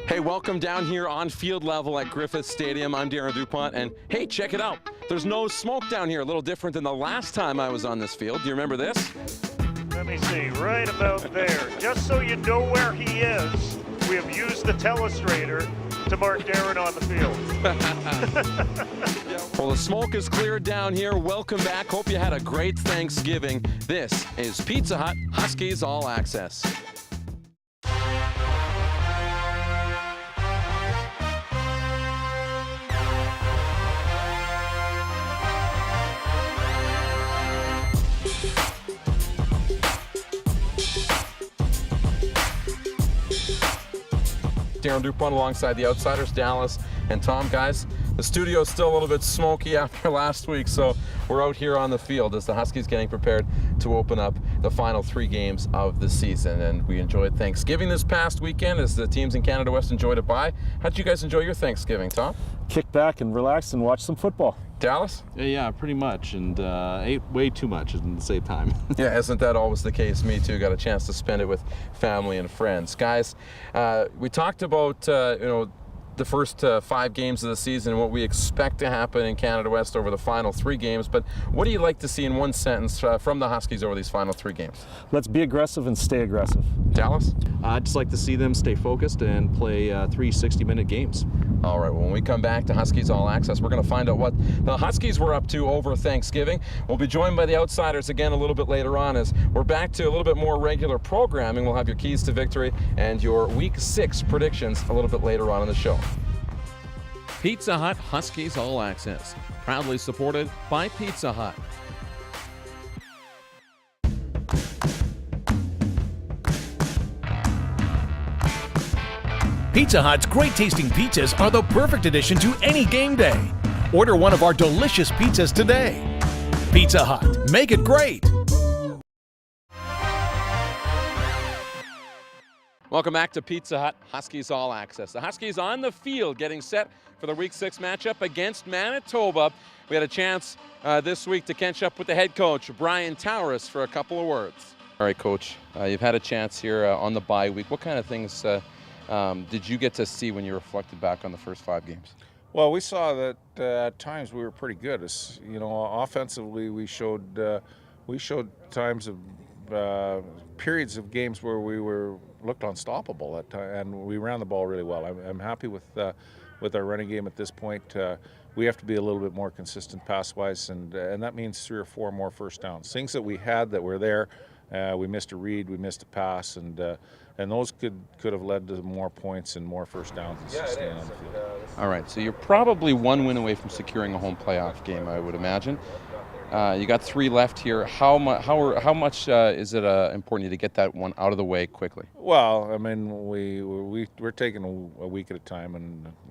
Hey, welcome down here on field level at Griffith Stadium. I'm Darren DuPont, and hey, check it out. There's no smoke down here, a little different than the last time I was on this field. Do you remember this? Let me see, right about there. Just so you know where he is, we have used the telestrator to mark Darren on the field. Well, the smoke is cleared down here. Welcome back. Hope you had a great Thanksgiving. This is Pizza Hut Huskies All Access. Darren DuPont alongside the Outsiders, Dallas and Tom. Guys, the studio is still a little bit smoky after last week, so we're out here on the field as the Huskies getting prepared to open up the final 3 games of the season. And we enjoyed Thanksgiving this past weekend as the teams in Canada West enjoyed it by. How did you guys enjoy your Thanksgiving, Tom? Kick back and relax and watch some football. Dallas? Yeah, pretty much, and ate way too much at the same time. Yeah, isn't that always the case? Me too. Got a chance to spend it with family and friends. Guys, we talked about the first 5 games of the season and what we expect to happen in Canada West over the final 3 games. But what do you like to see in one sentence from the Huskies over these final 3 games? Let's be aggressive and stay aggressive. Dallas? I'd just like to see them stay focused and play 3 60-minute games. All right, well, when we come back to Huskies All Access, we're going to find out what the Huskies were up to over Thanksgiving. We'll be joined by the Outsiders again a little bit later on as we're back to a little bit more regular programming. We'll have your keys to victory and your Week 6 predictions a little bit later on in the show. Pizza Hut Huskies All Access, proudly supported by Pizza Hut. Pizza Hut's great-tasting pizzas are the perfect addition to any game day. Order one of our delicious pizzas today. Pizza Hut, make it great! Welcome back to Pizza Hut Huskies All Access. The Huskies on the field getting set for the Week 6 matchup against Manitoba. We had a chance this week to catch up with the head coach, Brian Towers, for a couple of words. All right, Coach, you've had a chance here on the bye week. What kind of things did you get to see when you reflected back on the first 5 games? Well, we saw that at times we were pretty good. Offensively, we showed times of periods of games where we looked unstoppable at times, and we ran the ball really well. I'm happy with our running game at this point. We have to be a little bit more consistent pass-wise, and that means 3 or 4 more first downs. Things that we had that were there. We missed a read, we missed a pass, and those could have led to more points and more first downs and staying on the field. All right, so you're probably 1 win away from securing a home playoff game, I would imagine. You got 3 left here. How much is it important to get that one out of the way quickly? Well, I mean, we're taking a week at a time,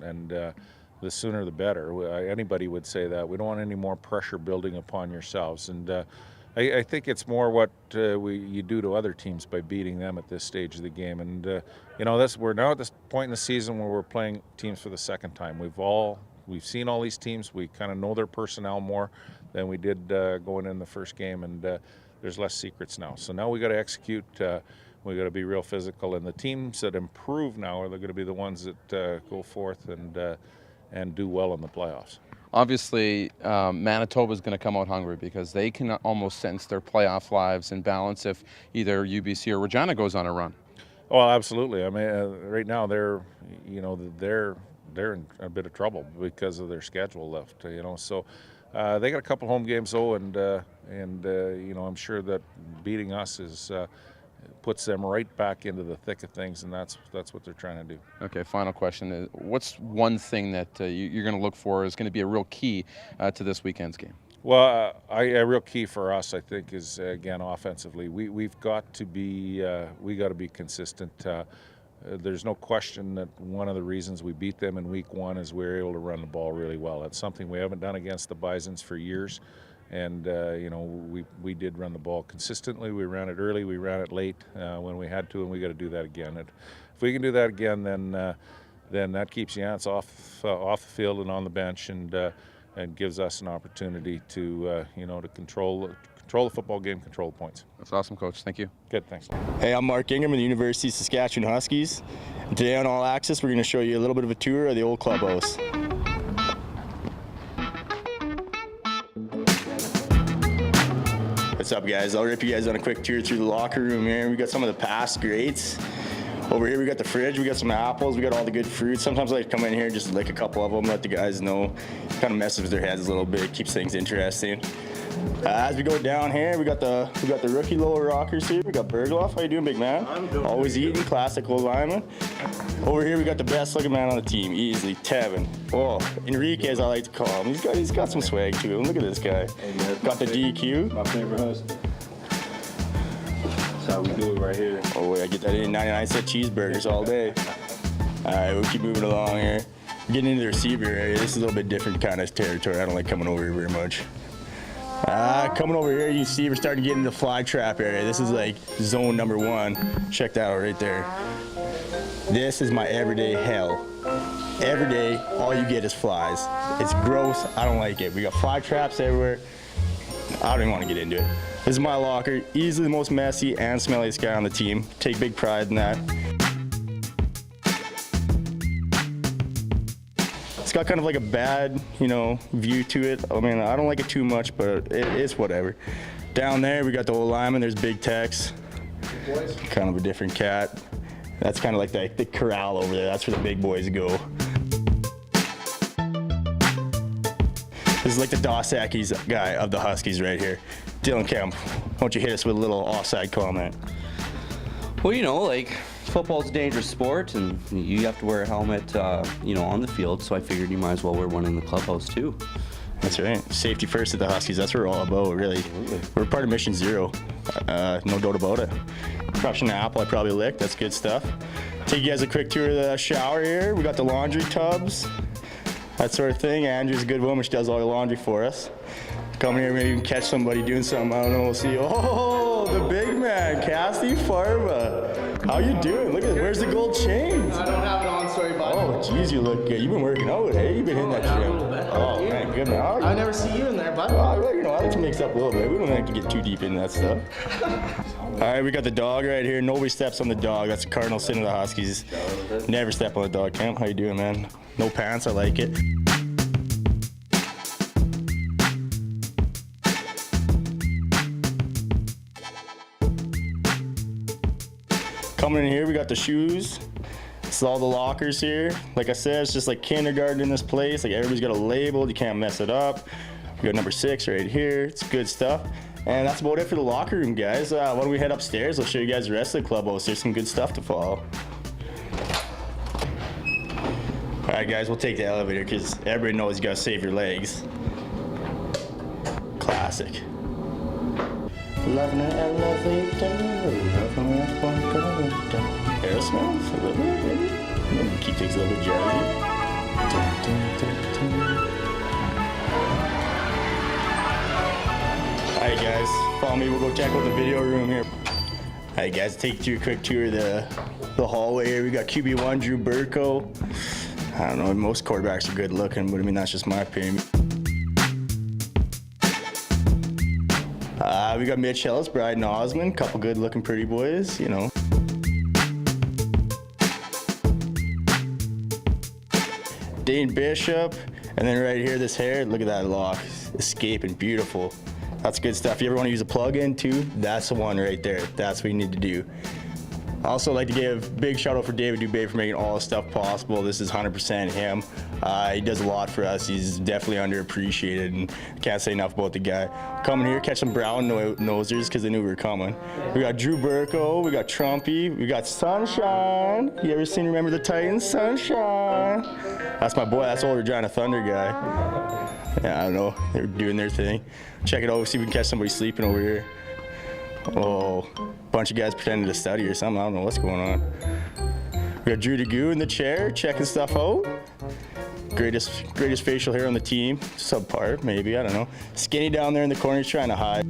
and the sooner the better. Anybody would say that. We don't want any more pressure building upon yourselves, and I think it's more what you do to other teams by beating them at this stage of the game. And we're now at this point in the season where we're playing teams for the second time. We've seen all these teams. We kind of know their personnel more than we did going in the first game, and there's less secrets now. So now we got to execute. We got to be real physical, and the teams that improve now are going to be the ones that go forth and do well in the playoffs. Obviously, Manitoba is going to come out hungry because they can almost sense their playoff lives in balance if either UBC or Regina goes on a run. Oh, absolutely. I mean, right now they're in a bit of trouble because of their schedule left. So they got a couple home games though, and I'm sure that beating us puts them right back into the thick of things, and that's what they're trying to do. Okay, final question. What's one thing that you're going to look for is going to be a real key to this weekend's game? Well, a real key for us, I think, is again offensively. We've got to be consistent. There's no question that one of the reasons we beat them in Week 1 is we were able to run the ball really well. That's something we haven't done against the Bisons for years. And, we did run the ball consistently. We ran it early, we ran it late when we had to, and we got to do that again. And if we can do that again, then that keeps Yance off the field and on the bench, and gives us an opportunity to control control the football game, control the points. That's awesome, Coach. Thank you. Good, thanks. Hey, I'm Mark Ingram of the University of Saskatchewan Huskies. And today on All Access, we're going to show you a little bit of a tour of the old clubhouse. What's up, guys? I'll rip you guys on a quick tour through the locker room here. We got some of the past greats. Over here we got the fridge, we got some apples, we got all the good fruits. Sometimes I like to come in here, just lick a couple of them, let the guys know. Kind of messes with their heads a little bit, keeps things interesting. As we go down here, we got the rookie lower rockers here. We got Bergloff. How you doing, big man? I'm doing always good. Eating, classic old lineman. Over here we got the best looking man on the team, easily, Tevin. Oh, Enrique, as I like to call him. He's got some swag to him. Look at this guy. Got the DQ. My favorite husband. That's how we do it right here. Oh, wait, I get that in 99-cent cheeseburgers all day. All right, we'll keep moving along here. Getting into the receiver area. This is a little bit different kind of territory. I don't like coming over here very much. Coming over here, you see we're starting to get into the fly trap area. This is like zone number 1. Check that out right there. This is my everyday hell. Every day, all you get is flies. It's gross. I don't like it. We got fly traps everywhere. I don't even want to get into it. This is my locker. Easily the most messy and smelliest guy on the team. Take big pride in that. It's got kind of like a bad, view to it. I mean, I don't like it too much, but it's whatever. Down there, we got the old lineman. There's Big Tex. Kind of a different cat. That's kind of like the corral over there. That's where the big boys go. This is like the Dos Equis guy of the Huskies right here. Dylan Kemp, why don't you hit us with a little offside comment? Well, football's a dangerous sport, and you have to wear a helmet, on the field, so I figured you might as well wear one in the clubhouse, too. That's right. Safety first at the Huskies. That's what we're all about, really. Absolutely. We're part of Mission Zero. No doubt about it. Crushing the apple I probably licked. That's good stuff. Take you guys a quick tour of the shower here. We got the laundry tubs, that sort of thing. Andrew's a good woman. She does all the laundry for us. Come here, maybe you can catch somebody doing something. I don't know. We'll see. Oh, the big man, Cassie Farba. How you doing? Look at this. Where's the gold chains? I don't have it on, sorry, bud. Oh, geez, you look good. You've been working out, hey? You've been hitting that gym. Oh, man, good man. I never see you in there, bud. I like to mix up a little bit. We don't like to get too deep into that stuff. All right, we got the dog right here. Nobody steps on the dog. That's a cardinal sin of the Huskies. Never step on the dog, Kemp. How you doing, man? No pants. I like it. Coming in here, we got the shoes. This is all the lockers here. Like I said, it's just like kindergarten in this place. Like everybody's got a label. You can't mess it up. We got number 6 right here. It's good stuff. And that's about it for the locker room, guys. Why don't we head upstairs? I'll show you guys the rest of the clubhouse. There's some good stuff to follow. All right, guys, we'll take the elevator because everybody knows you gotta save your legs. Classic. Loving the elevator, loving the elevator. Air smells a little bit, maybe. Maybe keep things a little bit jazzy. Alright guys, follow me, we'll go check out the video room here. Alright guys, take you through a quick tour of the hallway here. We got QB1, Drew Burko. I don't know, most quarterbacks are good looking, but I mean, that's just my opinion. We got Mitch Ellis, Bryden Osmond, couple good looking pretty boys, Dane Bishop, and then right here, this hair, look at that lock, escaping, beautiful. That's good stuff. If you ever want to use a plug-in too, that's the one right there. That's what you need to do. I also like to give a big shout out for David Dubé for making all this stuff possible. This is 100% him. He does a lot for us. He's definitely underappreciated, and I can't say enough about the guy. Coming here, catch some brown nosers because they knew we were coming. We got Drew Burko, we got Trumpy, we got Sunshine. You ever seen Remember the Titans? Sunshine. That's my boy. That's old Regina Thunder guy. Yeah, I don't know. They're doing their thing. Check it out. See if we can catch somebody sleeping over here. Oh, bunch of guys pretending to study or something. I don't know what's going on. We got Drew DeGoo in the chair, checking stuff out. Greatest facial hair on the team. Subpar, maybe, I don't know. Skinny down there in the corner, he's trying to hide.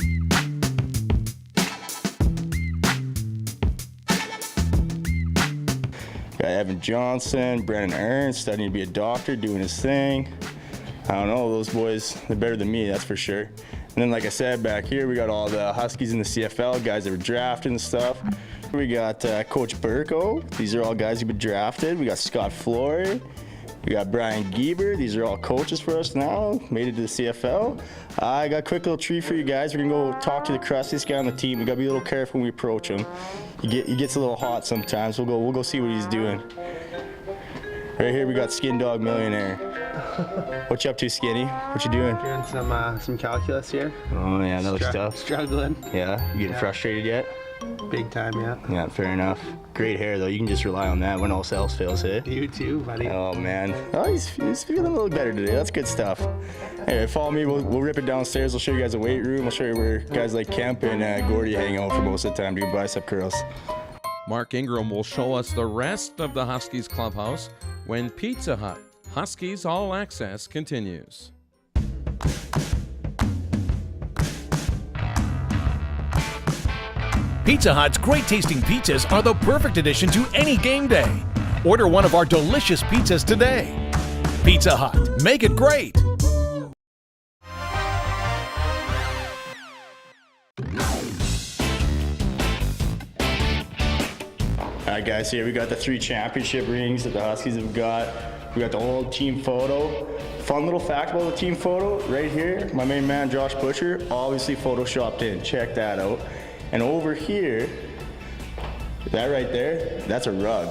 Got Evan Johnson, Brennan Ernst, studying to be a doctor, doing his thing. I don't know, those boys, they're better than me, that's for sure. And then, like I said, back here we got all the Huskies in the CFL, guys that were drafted and stuff. We got Coach Burko. These are all guys who've been drafted. We got Scott Flory. We got Brian Gieber. These are all coaches for us now. Made it to the CFL. I got a quick little treat for you guys. We're gonna go talk to the crustiest guy on the team. We gotta be a little careful when we approach him. He gets a little hot sometimes. We'll go see what he's doing. Right here we got Skin Dog Millionaire. What you up to, Skinny? What you doing? Doing some calculus here. Oh yeah, another stuff. Struggling. Yeah, you getting frustrated yet? Big time, yeah. Yeah, fair enough. Great hair though. You can just rely on that when all else fails, eh? You too, buddy. Oh man. Oh, he's feeling a little better today. That's good stuff. Anyway, follow me. We'll rip it downstairs. I'll show you guys a weight room. I'll show you where guys like Kemp and Gordy hang out for most of the time doing bicep curls. Mark Ingram will show us the rest of the Huskies Clubhouse when Pizza Hut Huskies All Access continues. Pizza Hut's great tasting pizzas are the perfect addition to any game day. Order one of our delicious pizzas today. Pizza Hut, make it great. All right, guys, here we got the 3 championship rings that the Huskies have got. We got the old team photo. Fun little fact about the team photo right here. My main man, Josh Butcher, obviously photoshopped in. Check that out. And over here, that right there, that's a rug.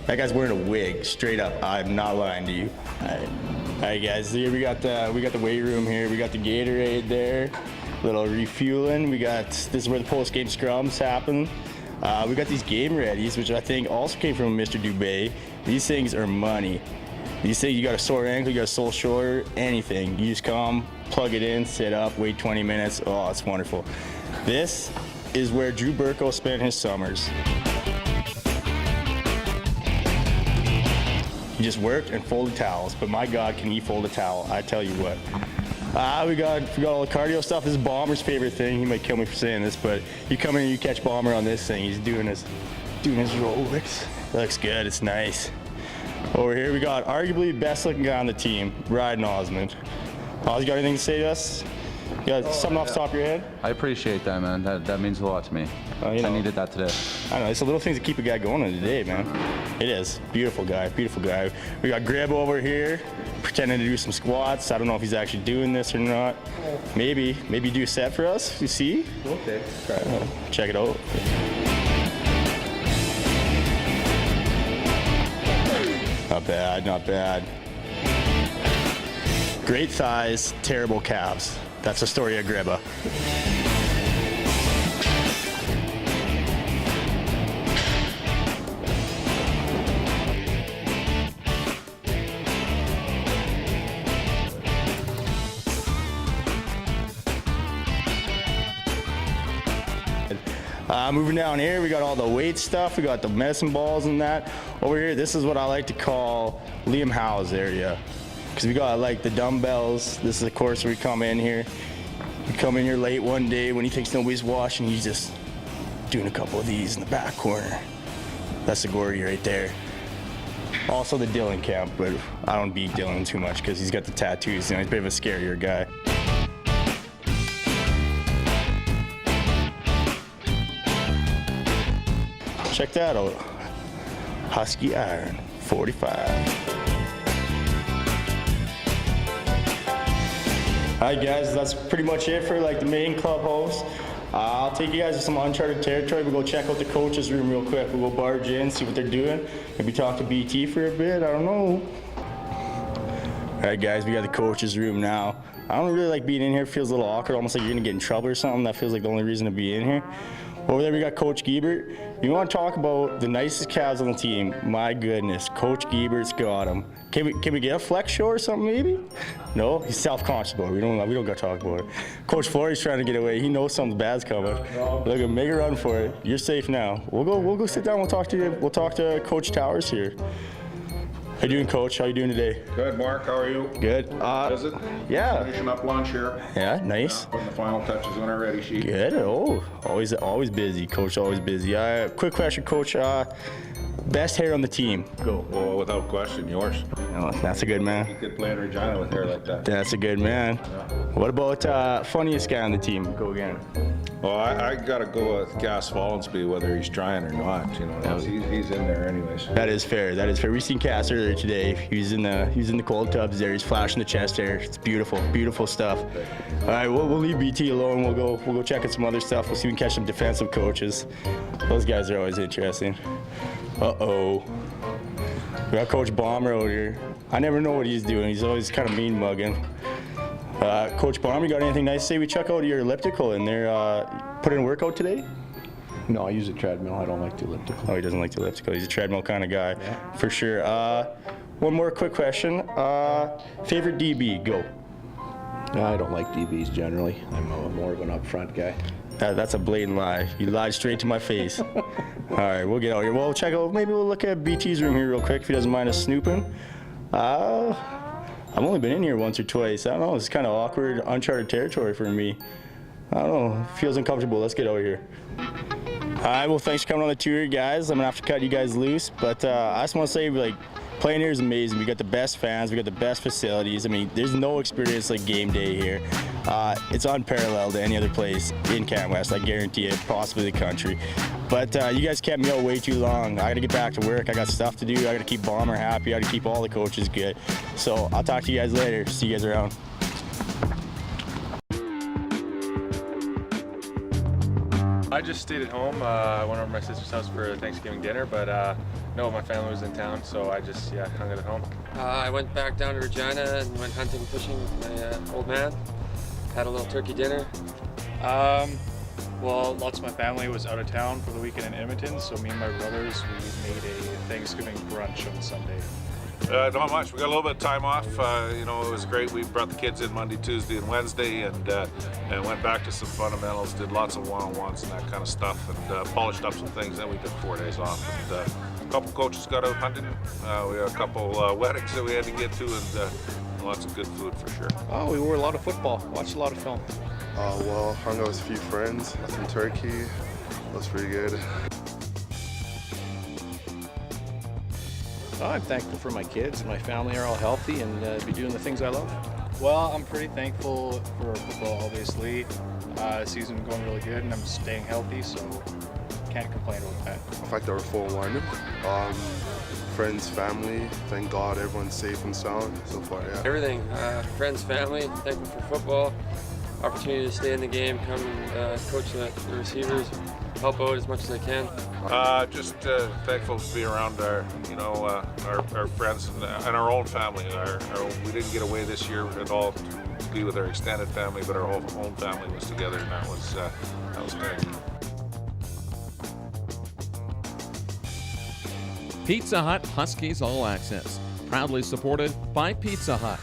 That guy's wearing a wig, straight up. I'm not lying to you. All right, guys, here we got the weight room here. We got the Gatorade there, little refueling. This is where the post-game scrums happen. We got these game readies, which I think also came from Mr. Dubé. These things are money. These things, you got a sore ankle, you got a sore shoulder, anything. You just come, plug it in, sit up, wait 20 minutes. Oh, it's wonderful. This is where Drew Burko spent his summers. He just worked and folded towels, but my God, can he fold a towel? I tell you what. We got all the cardio stuff. This is Bomber's favorite thing. He might kill me for saying this, but you come in and you catch Bomber on this thing. He's doing his aerobics. Looks good. It's nice. Over here we got arguably the best looking guy on the team, Ryden Osmond. Oz, you got anything to say to us? You got something off the top of your head? I appreciate that, man. That means a lot to me. I needed that today. I know, it's the little things that keep a guy going in the day, man. It is. Beautiful guy, beautiful guy. We got Grib over here, pretending to do some squats. I don't know if he's actually doing this or not. Maybe do a set for us, you see? Okay, try it. Check it out. Not bad, not bad. Great thighs, terrible calves. That's the story of Gribba. Moving down here, we got all the weight stuff. We got the medicine balls and that. Over here, this is what I like to call Liam Howe's area. Because we got like the dumbbells. This is of course where we come in here. You come in here late one day when he thinks nobody's watching, he's just doing a couple of these in the back corner. That's the Gordy right there. Also the Dylan camp, but I don't beat Dylan too much because he's got the tattoos. You know, he's a bit of a scarier guy. Check that out. Husky Iron 45. Alright guys, that's pretty much it for like the main clubhouse. I'll take you guys to some uncharted territory. We'll go check out the coach's room real quick. We'll go barge in, see what they're doing. Maybe talk to BT for a bit, I don't know. Alright guys, we got the coach's room now. I don't really like being in here. It feels a little awkward, almost like you're gonna get in trouble or something. That feels like the only reason to be in here. Over there we got Coach Giebert. You want to talk about the nicest calves on the team? My goodness, Coach Giebert's got them. Can we get a flex show or something maybe? No, he's self-conscious about it. We don't got to talk about it. Coach Flory's trying to get away. He knows something bad's coming. Look, make a run for it. You're safe now. We'll go sit down. We'll talk to Coach Towers here. How you doing, Coach? How you doing today? Good, Mark. How are you? Good. Visit? Yeah. Finishing up lunch here. Yeah, nice. Putting the final touches on our ready sheet. Good. Oh, always busy. Coach, always busy. Quick question, Coach. Best hair on the team. Go. Well, without question, yours. Oh, that's a good man. You could play in Regina with hair like that. That's a good man. What about funniest guy on the team? Go again. Well, I gotta go with Gas Follensby, whether he's trying or not. You know, he's in there anyways. That is fair. That is fair. We seen Cass earlier today. He was in the cold tubs there. He's flashing the chest hair. It's beautiful, beautiful stuff. All right, we'll leave BT alone. We'll go check out some other stuff. We'll see if we can catch some defensive coaches. Those guys are always interesting. Uh-oh. We got Coach Bomber out here. I never know what he's doing. He's always kind of mean mugging. Coach Bomber, you got anything nice to say? We check out your elliptical in there. Put in a workout today? No, I use a treadmill. I don't like the elliptical. Oh, he doesn't like the elliptical. He's a treadmill kind of guy, for sure. One more quick question. Favorite DB, go. No, I don't like DBs generally. I'm more of an upfront guy. That's a blatant lie. You lied straight to my face. All right, we'll get out here. We'll check out, maybe we'll look at BT's room here real quick if he doesn't mind us snooping. I've only been in here once or twice. I don't know, it's kind of awkward, uncharted territory for me. I don't know, it feels uncomfortable. Let's get out here. All right, well, thanks for coming on the tour, guys. I'm gonna have to cut you guys loose, but I just want to say, like, playing here is amazing. We got the best fans, we got the best facilities. I mean, there's no experience like game day here. It's unparalleled to any other place in Canada West, I guarantee it, possibly the country. But you guys kept me out way too long. I gotta get back to work. I got stuff to do. I gotta keep Bomber happy. I gotta keep all the coaches good. So I'll talk to you guys later. See you guys around. I just stayed at home. I went over to my sister's house for Thanksgiving dinner, but no, my family was in town, so I just hung out at home. I went back down to Regina and went hunting, fishing with my old man. Had a little turkey dinner. Well, lots of my family was out of town for the weekend in Edmonton, so me and my brothers, we made a Thanksgiving brunch on Sunday. Not much. We got a little bit of time off. You know, it was great. We brought the kids in Monday, Tuesday, and Wednesday, and went back to some fundamentals. Did lots of one-on-ones and that kind of stuff, and polished up some things. Then we took 4 days off. And, a couple coaches got out hunting. We had a couple weddings that we had to get to, and lots of good food for sure. Oh, we wore a lot of football. Watched a lot of film. Well, hung out with a few friends. Had some turkey. It was pretty good. I'm thankful for my kids and my family are all healthy and be doing the things I love. Well, I'm pretty thankful for football, obviously. The season going really good and I'm staying healthy, so can't complain about that. The fact that we're 4-1, friends, family, thank God everyone's safe and sound so far, yeah. Everything, friends, family, thankful for football, opportunity to stay in the game, come and coach the receivers, help out as much as I can. Just thankful to be around our friends and our own family. We didn't get away this year at all to be with our extended family, but our whole own family was together, and that was great. Pizza Hut Huskies All Access, proudly supported by Pizza Hut.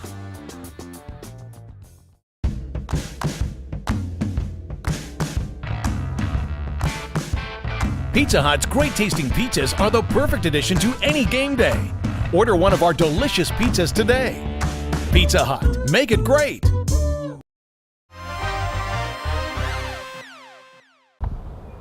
Pizza Hut's great tasting pizzas are the perfect addition to any game day. Order one of our delicious pizzas today. Pizza Hut, make it great.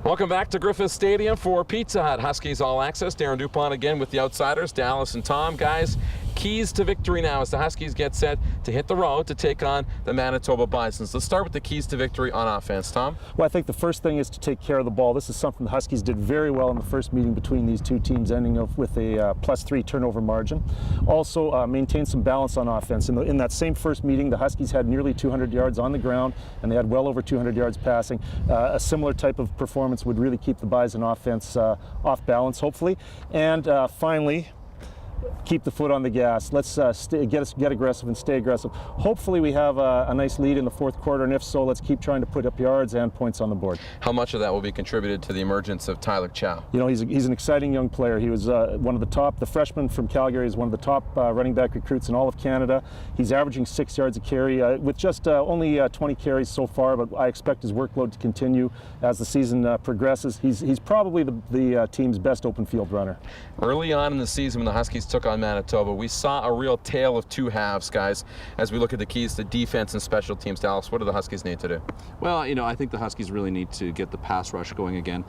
Welcome back to Griffith Stadium for Pizza Hut Huskies All Access. Darren Dupont again with the Outsiders, Dallas and Tom. Guys, keys to victory now as the Huskies get set to hit the road to take on the Manitoba Bisons. Let's start with the keys to victory on offense. Tom? Well, I think the first thing is to take care of the ball. This is something the Huskies did very well in the first meeting between these two teams, ending up with a +3 turnover margin. Also, maintain some balance on offense. In that same first meeting, the Huskies had nearly 200 yards on the ground, and they had well over 200 yards passing. A similar type of performance would really keep the Bison offense off balance, hopefully. And finally, keep the foot on the gas. Let's get aggressive and stay aggressive. Hopefully we have a nice lead in the fourth quarter, and if so, let's keep trying to put up yards and points on the board. How much of that will be contributed to the emergence of Tyler Chow? You know, he's an exciting young player. He was one of the top, the freshman from Calgary is one of the top running back recruits in all of Canada. He's averaging 6 yards a carry with just only 20 carries so far, but I expect his workload to continue as the season progresses. He's probably the team's best open field runner. Early on in the season when the Huskies took on Manitoba. We saw a real tale of two halves, guys, as we look at the keys to defense and special teams. Dallas, what do the Huskies need to do? Well, I think the Huskies really need to get the pass rush going again.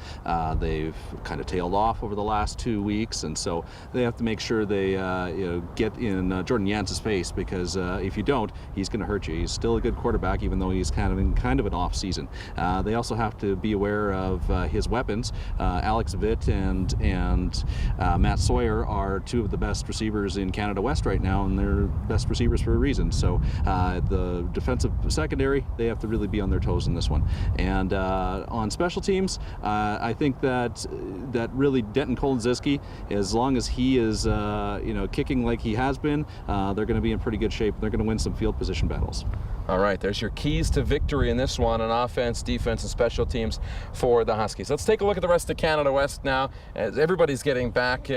They've kind of tailed off over the last 2 weeks, and so they have to make sure they get in Jordan Yanc's face, because if you don't, he's going to hurt you. He's still a good quarterback, even though he's kind of an off season. They also have to be aware of his weapons. Alex Vitt and Matt Sawyer are two of the best receivers in Canada West right now, and they're best receivers for a reason. So the defensive secondary, they have to really be on their toes in this one. And on special teams, I think that really Denton Kolinziski, as long as he is kicking like he has been, they're going to be in pretty good shape. They're going to win some field position battles. All right, there's your keys to victory in this one on offense, defense, and special teams for the Huskies. Let's take a look at the rest of Canada West now, as everybody's getting back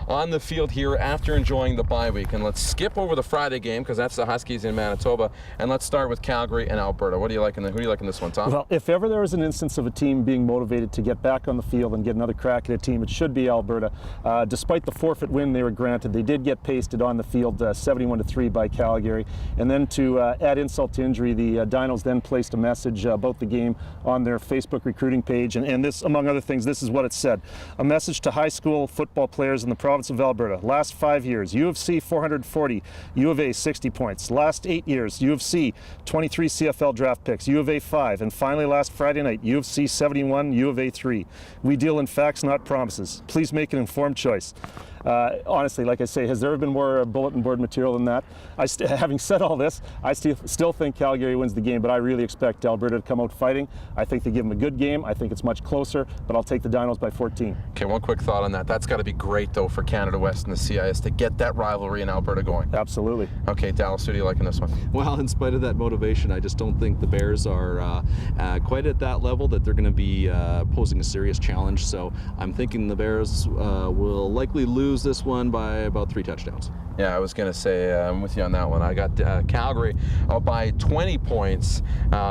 on the field here after enjoying the bye week. And let's skip over the Friday game, because that's the Huskies in Manitoba, and let's start with Calgary and Alberta. Who do you like in this one, Tom? Well, if ever there was an instance of a team being motivated to get back on the field and get another crack at a team, it should be Alberta. Despite the forfeit win they were granted, they did get pasted on the field 71-3 by Calgary. And then to add insult to injury, the Dinos then placed a message about the game on their Facebook recruiting page, and this, among other things, this is what it said: a message to high school football players in the province of Alberta. Last 5 years, U of C 440, U of A 60 points. Last 8 years, U of C 23 CFL draft picks, U of A 5, and finally last Friday night, U of C 71, U of A 3. We deal in facts, not promises. Please make an informed choice. Honestly, like I say, has there ever been more bulletin board material than that? Having said all this, I still think Calgary wins the game, but I really expect Alberta to come out fighting. I think they give them a good game. I think it's much closer, but I'll take the Dinos by 14. Okay, one quick thought on that. That's got to be great, though, for Canada West and the CIS to get that rivalry in Alberta going. Absolutely. Okay, Dallas, who do you like in this one? Well, in spite of that motivation, I just don't think the Bears are quite at that level that they're going to be posing a serious challenge. So I'm thinking the Bears will likely lose this one by about 3 touchdowns. Yeah, I was going to say, I'm with you on that one. I got Calgary by 20 points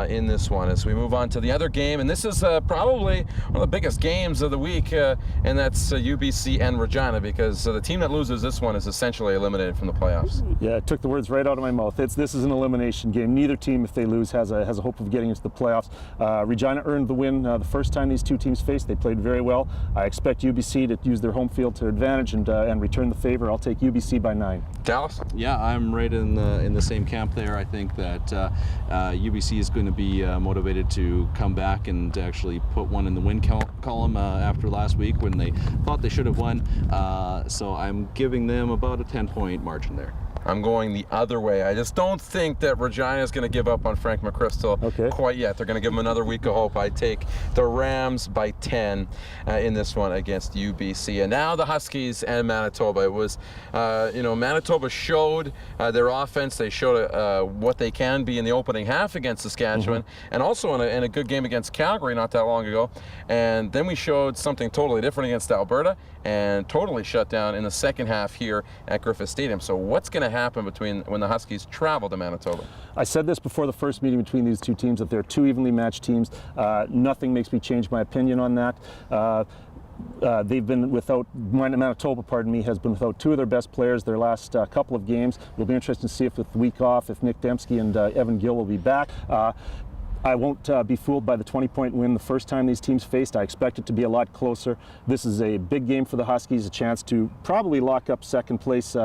in this one. As we move on to the other game, and this is probably one of the biggest games of the week, and that's UBC and Regina, because the team that loses this one is essentially eliminated from the playoffs. Yeah, it took the words right out of my mouth. This is an elimination game. Neither team, if they lose, has a hope of getting into the playoffs. Regina earned the win the first time these two teams faced. They played very well. I expect UBC to use their home field to advantage and return the favor. I'll take UBC by 9. Dallas? Yeah, I'm right in the same camp there. I think that UBC is going to be motivated to come back and actually put one in the win column after last week when they thought they should have won. So I'm giving them about a 10-point margin there. I'm going the other way. I just don't think that Regina is going to give up on Frank McChrystal quite yet. They're going to give him another week of hope. I take the Rams by 10 in this one against UBC. And now the Huskies and Manitoba. It was, Manitoba showed their offense. They showed what they can be in the opening half against Saskatchewan, and also in a good game against Calgary not that long ago. And then we showed something totally different against Alberta and totally shut down in the second half here at Griffith Stadium. So what's going to happen when the Huskies travel to Manitoba? I said this before the first meeting between these two teams, that they're two evenly matched teams. Nothing makes me change my opinion on that. They've been without, Manitoba, has been without 2 of their best players their last couple of games. It'll be interesting to see if with the week off, if Nick Dembski and Evan Gill will be back. I won't be fooled by the 20-point win the first time these teams faced. I expect it to be a lot closer. This is a big game for the Huskies, a chance to probably lock up second place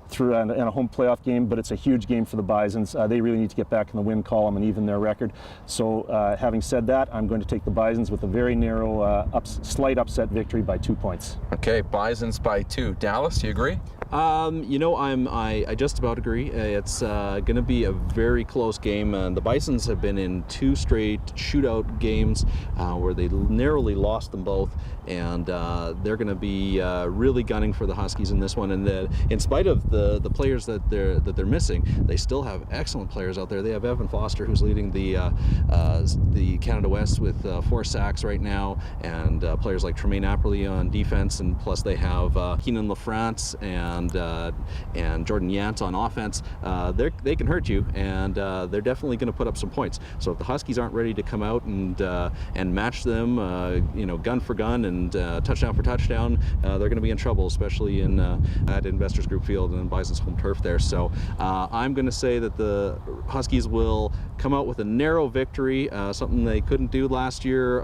through in a home playoff game, but it's a huge game for the Bisons. They really need to get back in the win column and even their record. So having said that, I'm going to take the Bisons with a very narrow, slight upset victory by 2 points. Okay, Bisons by 2. Dallas, do you agree? I just about agree. It's going to be a very close game. The Bisons have been in 2 straight shootout games where they narrowly lost them both, and they're going to be really gunning for the Huskies in this one. And in spite of the the players that they're missing, they still have excellent players out there. They have Evan Foster, who's leading the Canada West with 4 sacks right now, and players like Tremaine Apperly on defense, and plus they have Keenan LaFrance and Jordan Yant on offense. They can hurt you, and they're definitely going to put up some points. So if the Huskies aren't ready to come out and match them, gun for gun and touchdown for touchdown, they're going to be in trouble, especially at Investors Group Field and Bison's home turf there. So I'm going to say that the Huskies will come out with a narrow victory, something they couldn't do last year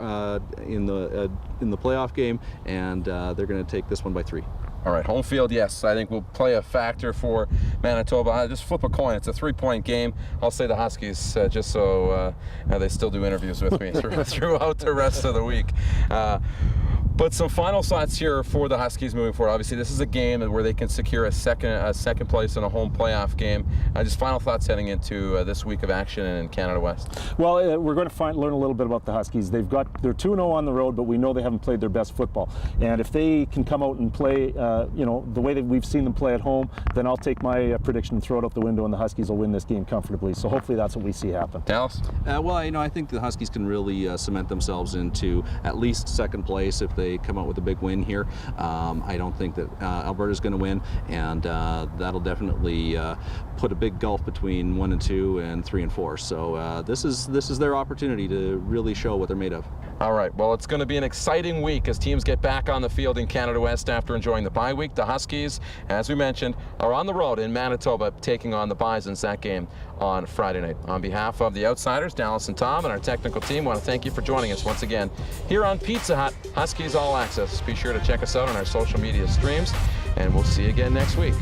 in the playoff game, and they're going to take this one by 3. All right, home field, yes, I think will play a factor for Manitoba. I just flip a coin. It's a 3-point game. I'll say the Huskies, just so they still do interviews with me throughout the rest of the week. But some final thoughts here for the Huskies moving forward. Obviously, this is a game where they can secure a second place in a home playoff game. Just final thoughts heading into this week of action in Canada West. Well, we're going to learn a little bit about the Huskies. They're 2-0 on the road, but we know they haven't played their best football. And if they can come out and play, the way that we've seen them play at home, then I'll take my prediction and throw it out the window, and the Huskies will win this game comfortably. So hopefully that's what we see happen. Dallas? Well, I think the Huskies can really cement themselves into at least second place if they come out with a big win here. I don't think that Alberta's going to win, and that'll definitely put a big gulf between 1 and 2 and 3 and 4. So this is their opportunity to really show what they're made of. All right, well, it's going to be an exciting week as teams get back on the field in Canada West after enjoying the bye week. The Huskies, as we mentioned, are on the road in Manitoba taking on the Bisons. That game on Friday night. On behalf of the Outsiders, Dallas and Tom, and our technical team, want to thank you for joining us once again here on Pizza Hut, Huskies All Access. Be sure to check us out on our social media streams, and we'll see you again next week.